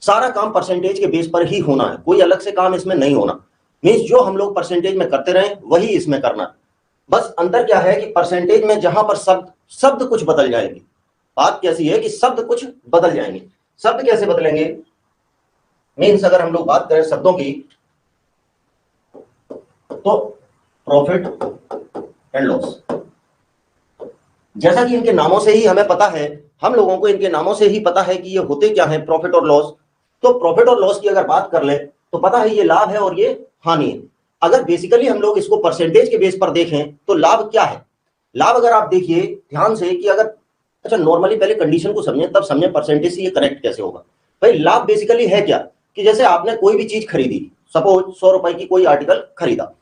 सारा काम परसेंटेज के बेस पर ही होना है, कोई अलग से काम इसमें नहीं होना। मींस जो हम लोग परसेंटेज में करते रहे वही इसमें करना है। बस अंतर क्या है कि परसेंटेज में जहां पर शब्द कुछ बदल जाएंगे। बात कैसी है कि शब्द कुछ बदल जाएंगे। शब्द कैसे बदलेंगे? मींस अगर हम लोग बात करें शब्दों की, तो प्रॉफिट एंड लॉस, जैसा कि इनके नामों से ही हमें पता है, हम लोगों को इनके नामों से ही पता है कि ये होते क्या है, प्रॉफिट और लॉस। तो प्रॉफिट और लॉस की अगर बात कर ले तो पता है ये लाभ है और ये हानि है। अगर बेसिकली हम लोग इसको परसेंटेज के बेस पर देखें तो लाभ क्या है? लाभ अगर आप देखिए ध्यान से कि अगर, अच्छा नॉर्मली पहले कंडीशन को समझें तब समझें परसेंटेज से ये करेक्ट कैसे होगा। भाई लाभ बेसिकली है क्या कि जैसे आपने कोई भी चीज खरीदी, सपोज 100 रुपए की कोई आर्टिकल खरीदा,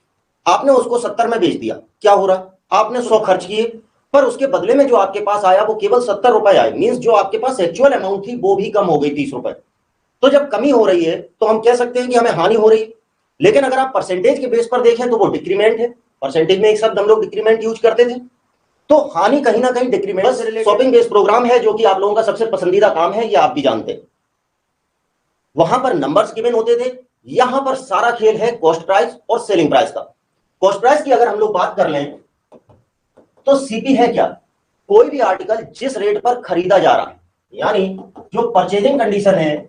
आपने उसको 70 में बेच दिया, क्या हो रहा? आपने 100 खर्च किए, पर उसके बदले में जो आपके पास आया वो केवल 70 रुपए आए। मींस जो आपके पास एक्चुअल अमाउंट थी वो भी कम हो गई 30 रुपए। तो जब कमी हो रही है तो हम कह सकते हैं कि हमें हानि हो रही है। लेकिन अगर आप परसेंटेज के बेस पर देखें तो वो डिक्रीमेंट है। परसेंटेज में एक शब्द हम लोग डिक्रीमेंट यूज करते थे। तो हानि कहीं ना कहीं डिक्रीमेंट से रिलेटेड शॉपिंग बेस्ड प्रोग्राम है जो कि आप लोगों का सबसे पसंदीदा काम है, ये आप भी जानते हैं। वहां पर नंबर्स गिवन होते थे, यहां पर सारा खेल है कॉस्ट प्राइस और सेलिंग प्राइस का। कॉस्ट प्राइस की अगर हम लोग बात कर लें तो सीपी है क्या? कोई भी आर्टिकल जिस रेट पर खरीदा जा रहा है, यानी जो परचेजिंग कंडीशन है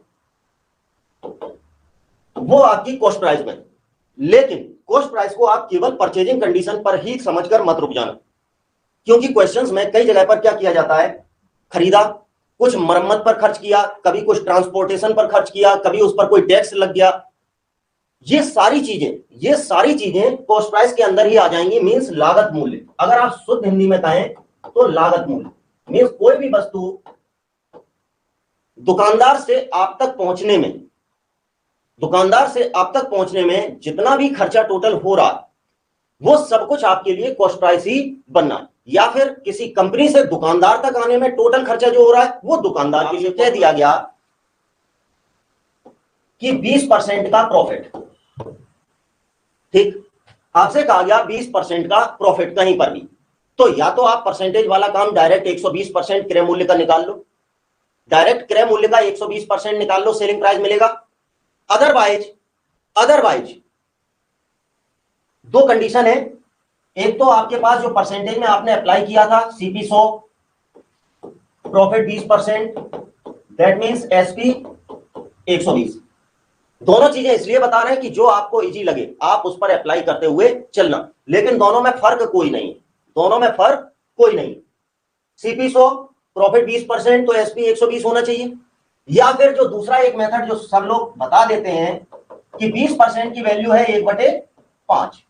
वो आपकी कॉस्ट प्राइस में। लेकिन कॉस्ट प्राइस को आप केवल परचेजिंग कंडीशन पर ही समझकर मत रुक जाना, क्योंकि क्वेश्चंस में कई जगह पर क्या किया जाता है, खरीदा, कुछ मरम्मत पर खर्च किया, कभी कुछ ट्रांसपोर्टेशन पर खर्च किया, कभी उस पर कोई टैक्स लग गया। ये सारी चीजें कॉस्ट प्राइस के अंदर ही आ जाएंगी। मींस लागत मूल्य, अगर आप शुद्ध हिंदी में कहें तो लागत मूल्य मींस कोई भी वस्तु दुकानदार से आप तक पहुंचने में जितना भी खर्चा टोटल हो रहा है वो सब कुछ आपके लिए कॉस्ट प्राइस ही बनना है। या फिर किसी कंपनी से दुकानदार तक आने में टोटल खर्चा जो हो रहा है वो दुकानदार के लिए कह दिया गया कि 20% का प्रॉफिट। ठीक, आपसे कहा गया 20% का प्रॉफिट कहीं पर भी, तो या तो आप परसेंटेज वाला काम डायरेक्ट 120% क्रय मूल्य का निकाल लो, डायरेक्ट क्रय मूल्य का 120% निकाल लो, सेलिंग प्राइस मिलेगा। अदरवाइज दो कंडीशन है। एक तो आपके पास जो परसेंटेज में आपने अप्लाई किया था CP 100, profit 20%, that means SP 120। दोनों चीजें इसलिए बता रहे हैं कि जो आपको इजी लगे आप उस पर अप्लाई करते हुए चलना, लेकिन दोनों में फर्क कोई नहीं। सीपी 100, प्रॉफिट 20%, तो एसपी 120 होना चाहिए। या फिर जो दूसरा एक मेथड जो सब लोग बता देते हैं कि 20% की वैल्यू है 1/5,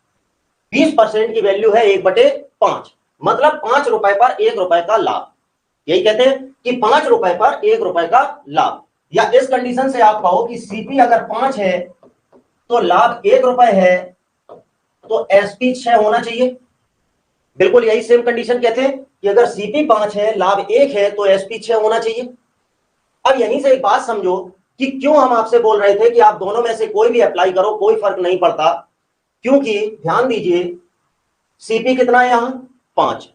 20% की वैल्यू है 1/5, मतलब 5 रुपए पर 1 रुपए का लाभ। यही कहते हैं कि 5 रुपए पर 1 रुपए का लाभ। या इस कंडीशन से आप कहो कि सीपी अगर 5 है तो लाभ 1 रुपए है, तो एसपी 6 होना चाहिए। बिल्कुल यही सेम कंडीशन कहते हैं कि अगर सीपी 5 है, लाभ 1 है, तो एसपी 6 होना चाहिए। अब यहीं से एक बात समझो कि क्यों हम आपसे बोल रहे थे कि आप दोनों में से कोई भी अप्लाई करो, कोई फर्क नहीं पड़ता। क्योंकि ध्यान दीजिए, सीपी कितना है यहां 5,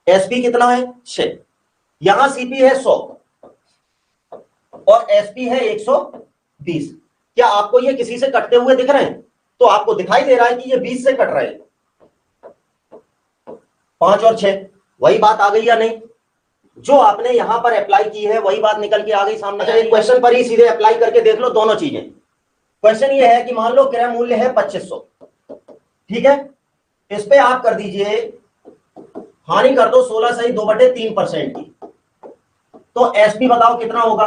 एसपी कितना है 6। यहां सीपी है 100 और एसपी है 120। क्या आपको ये किसी से कटते हुए दिख रहे हैं? तो आपको दिखाई दे रहा है कि ये 20 से कट रहे हैं, 5 और 6। वही बात आ गई या नहीं? जो आपने यहां पर अप्लाई की है वही बात निकल के आ गई सामने। एक क्वेश्चन पर ही सीधे अप्लाई करके देख लो दोनों चीजें। क्वेश्चन ये है कि मान लो क्रय मूल्य है 2500, ठीक है, इस पे आप कर दीजिए हानि कर दो 16 सही 2/3% की, तो एसपी बताओ कितना होगा?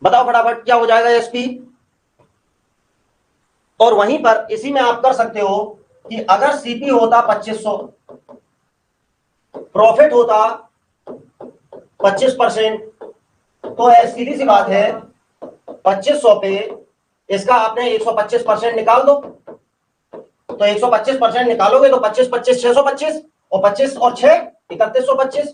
बताओ फटाफट क्या हो जाएगा एसपी। और वहीं पर इसी में आप कर सकते हो कि अगर सीपी होता 2500, प्रॉफिट होता 25%, तो सीधी सी बात है 2500 पे इसका आपने 125% निकाल दो। तो 125% निकालोगे तो 25 25 625, और 25 और 6 3125।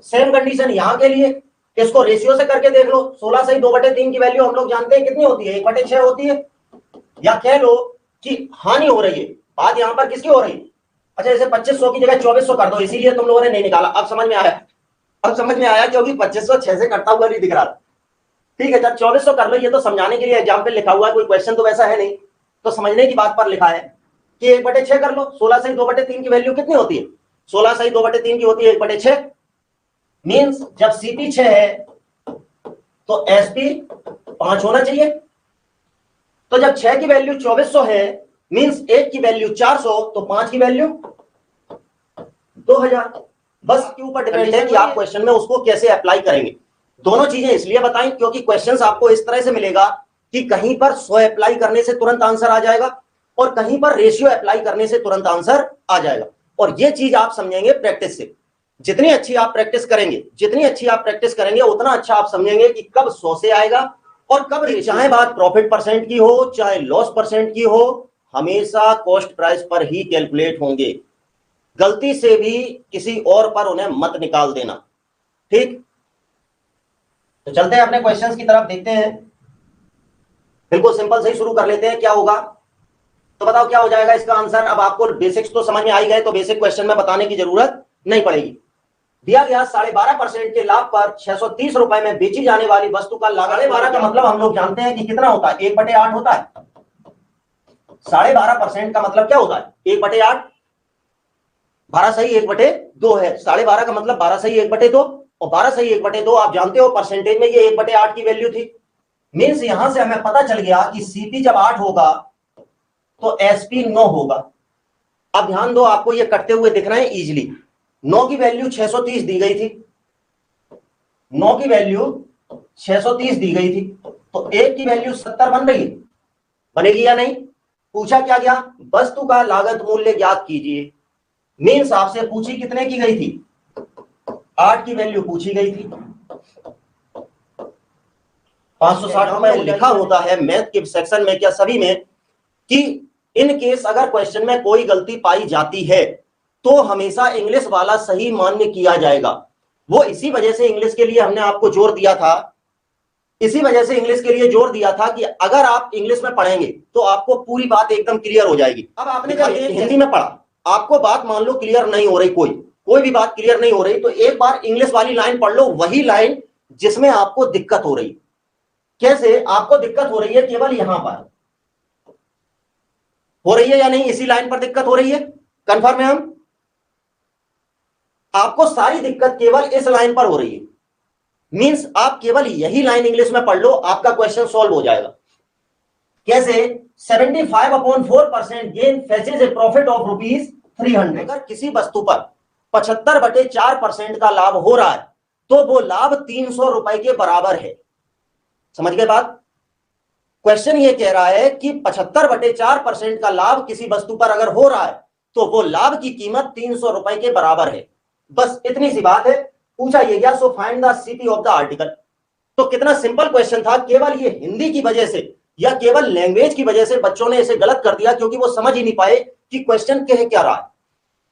सेम कंडीशन यहां के लिए, इसको रेशियो से करके देख लो। 16 सही 2/3 की वैल्यू हम लोग जानते हैं कितनी होती है, 1/6 होती है। या कह लो कि हानि हो रही है, बात यहां पर किसकी हो रही है? अच्छा, जैसे 2500 की जगह 2400 कर दो, इसीलिए तुम लोगों ने नहीं निकाला। अब समझ में आया क्योंकि 2500 6 से कटता हुआ नहीं दिख रहा। ठीक है सर, 2400 कर लो, ये तो समझाने के लिए एग्जाम पे लिखा हुआ है, कोई क्वेश्चन तो वैसा है नहीं, तो समझने की बात पर लिखा है कि 1/6 कर लो। 16 सही 2/3 की वैल्यू कितनी होती है? 16 सही 2/3 की होती है 1/6। मींस जब सीपी 6 है तो एसपी 5 होना चाहिए। तो जब 6 की वैल्यू 2400 है, मींस 1 की वैल्यू 400, तो 5 की वैल्यू 2000। बस के ऊपर डिपेंड है कि आप क्वेश्चन में उसको कैसे अप्लाई करेंगे। दोनों चीजें इसलिए बताएं क्योंकि क्वेश्चंस आपको इस तरह से मिलेगा कि कहीं पर 100 अप्लाई करने से तुरंत आंसर आ जाएगा और कहीं पर रेशियो अप्लाई करने से तुरंत आंसर आ जाएगा। और ये चीज आप समझेंगे प्रैक्टिस से। जितनी अच्छी आप प्रैक्टिस करेंगे, जितनी अच्छी आप प्रैक्टिस करेंगे, उतना अच्छा आप समझेंगे कि कब 100 से आएगा और कब, चाहे बात प्रॉफिट परसेंट की हो चाहे लॉस परसेंट की हो, हमेशा कॉस्ट प्राइस पर ही कैलकुलेट होंगे। गलती से भी किसी और पर उन्हें मत निकाल देना। ठीक, तो चलते हैं अपने क्वेश्चंस की तरफ, देखते हैं। बिल्कुल सिंपल से ही शुरू कर लेते हैं। क्या होगा तो बताओ क्या हो जाएगा इसका आंसर। अब आपको बेसिक्स तो समझ में आ ही गए, तो बेसिक क्वेश्चन में बताने की जरूरत नहीं पड़ेगी। दिया गया 12.5% के लाभ पर 630 रुपए में बेची जाने वाली वस्तु का लागत। 12.5 का मतलब हम लोग जानते हैं कि कितना होता है, 1/8 होता है। 12.5% का मतलब क्या होता है, 1/8। 12 सही 1/2 है। 12.5 का मतलब 12 सही 1/2, और 12 सही 1/2 आप जानते हो परसेंटेज में ये 1/8 की वैल्यू थी। मींस यहां से हमें पता चल गया कि सीपी जब 8 होगा तो एसपी 9 होगा। अब ध्यान दो, आपको ये कटते हुए दिख रहे हैं इजीली। 9 की वैल्यू 630 दी गई थी, 9 की वैल्यू 630 दी गई थी, तो 1 की वैल्यू 70 बन रही है, बनेगी या नहीं? पूछा क्या गया, वस्तु का लागत मूल्य ज्ञात कीजिए। मींस आपसे पूछी कितने की गई थी, 8 की वैल्यू पूछी गई थी। 560 में लिखा होता है मैथ के सेक्शन में, क्या सभी में, कि इन केस अगर क्वेश्चन में कोई गलती पाई जाती है तो हमेशा इंग्लिश वाला सही मान्य किया जाएगा। वो इसी वजह से इंग्लिश के लिए हमने आपको जोर दिया था, इसी वजह से इंग्लिश के लिए जोर दिया था कि अगर आप इंग्लिश में पढ़ेंगे तो आपको पूरी बात एकदम क्लियर हो जाएगी। अब आपने जब हिंदी में पढ़ा, आपको बात मान लो क्लियर नहीं हो रही, कोई भी बात क्लियर नहीं हो रही, तो एक बार इंग्लिश वाली लाइन पढ़ लो, वही लाइन जिसमें आपको दिक्कत हो रही। कैसे आपको दिक्कत हो रही है, केवल यहां पर हो रही है या नहीं, इसी लाइन पर दिक्कत हो रही है, कंफर्म है हम? आपको सारी दिक्कत केवल इस लाइन पर हो रही है। मींस आप केवल यही लाइन इंग्लिश में पढ़ लो, आपका क्वेश्चन सॉल्व हो जाएगा। कैसे? 75/4% गेन फेचेज ए प्रॉफिट ऑफ ₹300। अगर किसी वस्तु पर 75/4% का लाभ हो रहा है तो वो लाभ 300 रुपए के बराबर है। समझ गए बात? क्वेश्चन ये कह रहा है कि 75/4% का लाभ किसी वस्तु पर अगर हो रहा है तो वो लाभ की कीमत 300 रुपए के बराबर है। बस इतनी सी बात है। पूछा ये गया so find the CP of the article. तो कितना सिंपल क्वेश्चन था, केवल ये हिंदी की वजह से या केवल लैंग्वेज की वजह से बच्चों ने इसे गलत कर दिया, क्योंकि वो समझ ही नहीं पाए कि क्वेश्चन कह क्या रहा है।